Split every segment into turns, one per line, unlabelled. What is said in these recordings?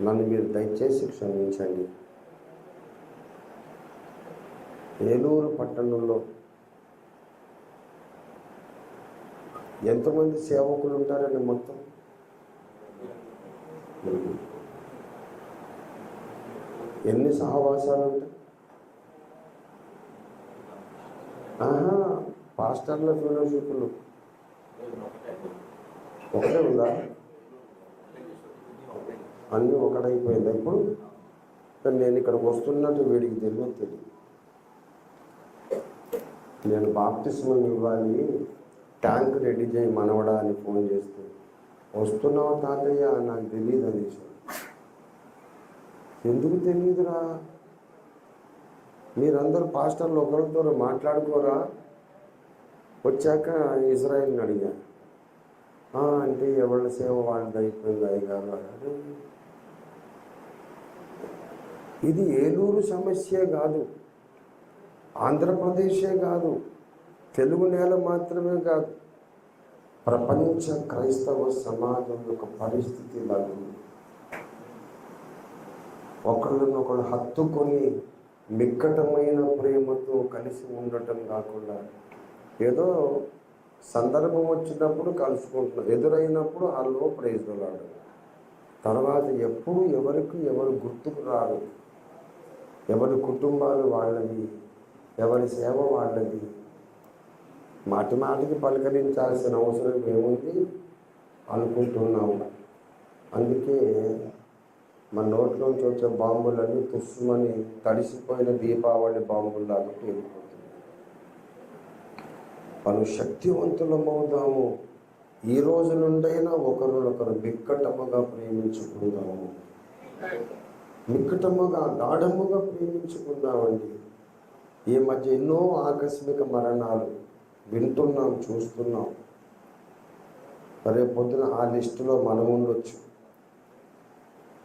నన్ను మీరు దయచేసి క్షమించండి. ఏలూరు పట్టణంలో ఎంతమంది సేవకులు ఉంటారండి? మొత్తం ఎన్ని సహవాసాలు ఉంటాయి? పాస్టర్ల ఫెలోషిప్లు ఒకటే ఉందా? అన్నీ ఒకటైపోయింది. ఇప్పుడు నేను ఇక్కడికి వస్తున్నట్టు వీడికి తెలియదు. నేను బాప్టిజం ఇవ్వాలి, ట్యాంక్ రెడీ చేయి మనవడా అని ఫోన్ చేస్తే, వస్తున్నావు తాతయ్య నాకు తెలియదు అనేసి. ఎందుకు తెలియదురా? మీరందరూ పాస్టర్లు ఒకరితో మాట్లాడుకోరా? వచ్చాక ఇజ్రాయిల్ని అడిగా, అంటే ఎవరి సేవ వాళ్ళది అయిపోయింది అయ్యగారు. ఇది ఏలూరు సమస్యే కాదు, ఆంధ్రప్రదేశే కాదు, తెలుగు నేల మాత్రమే కాదు, ప్రపంచ క్రైస్తవ సమాజం యొక్క పరిస్థితి లాగా ఒకళ్ళనొకళ్ళు హత్తుకొని మిక్కటమైన ప్రేమతో కలిసి ఉండటం కాకుండా ఏదో సందర్భం వచ్చినప్పుడు కలుసుకుంటున్నాం, ఎదురైనప్పుడు వాళ్ళు ప్రైజ్లాడు, తర్వాత ఎప్పుడు ఎవరికి ఎవరు గుర్తుకు రారు. ఎవరి కుటుంబాలు వాళ్ళది, ఎవరి సేవ వాళ్ళది. మాటి మాటికి పలకరించాల్సిన అవసరం ఏముంది అనుకుంటున్నాము. అందుకే మన నోట్లోంచి వచ్చే బాంబులన్నీ తుస్సుమని తడిసిపోయిన దీపావళి బాంబుల్లాగా పేరుకుంటున్నాయి. మనం శక్తివంతులమవుదాము. ఈ రోజు నుండైనా ఒకరినొకరు మిక్కటముగా ప్రేమించుకుందాము, మిక్కటముగా గాఢముగా ప్రేమించుకుందామండి. ఈ మధ్య ఎన్నో ఆకస్మిక మరణాలు వింటున్నాం, చూస్తున్నాం. రేపు పొద్దున ఆ లిస్టులో మనం ఉండొచ్చు.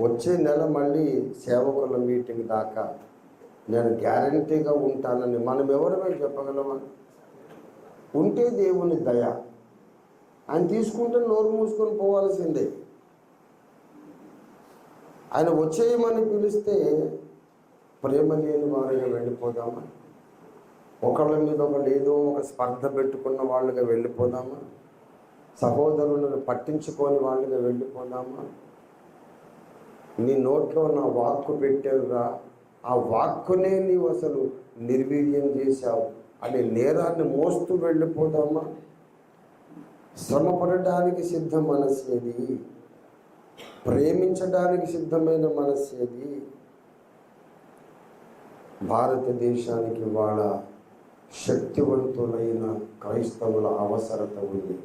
వచ్చే నెల మళ్ళీ సేవకుల మీటింగ్ దాకా నేను గ్యారంటీగా ఉంటానని మనం ఎవరైనా చెప్పగలమా? ఉంటే దేవుని దయ, ఆయన తీసుకుంటే నోరు మూసుకొని పోవాల్సిందే. ఆయన వచ్చేయమని పిలిస్తే ప్రేమ లేని వారిగా వెళ్ళిపోదామా? ఒకళ్ళ మీద ఒకళ్ళు ఏదో ఒక స్పర్ధ పెట్టుకున్న వాళ్ళుగా వెళ్ళిపోదామా? సహోదరులను పట్టించుకోని వాళ్ళుగా వెళ్ళిపోదామా? నీ నోట్లో నా వాక్కు పెట్టావురా, ఆ వాక్కునే నీవు అసలు నిర్వీర్యం చేశావు అనే నేరాన్ని మోస్తూ వెళ్ళిపోదామా? శ్రమపడడానికి సిద్ధ మనస్సేది, ప్రేమించడానికి సిద్ధమైన మనస్సేది. భారతదేశానికి వాళ్ళ శక్తివంతులైన క్రైస్తవుల అవసరత ఉంది.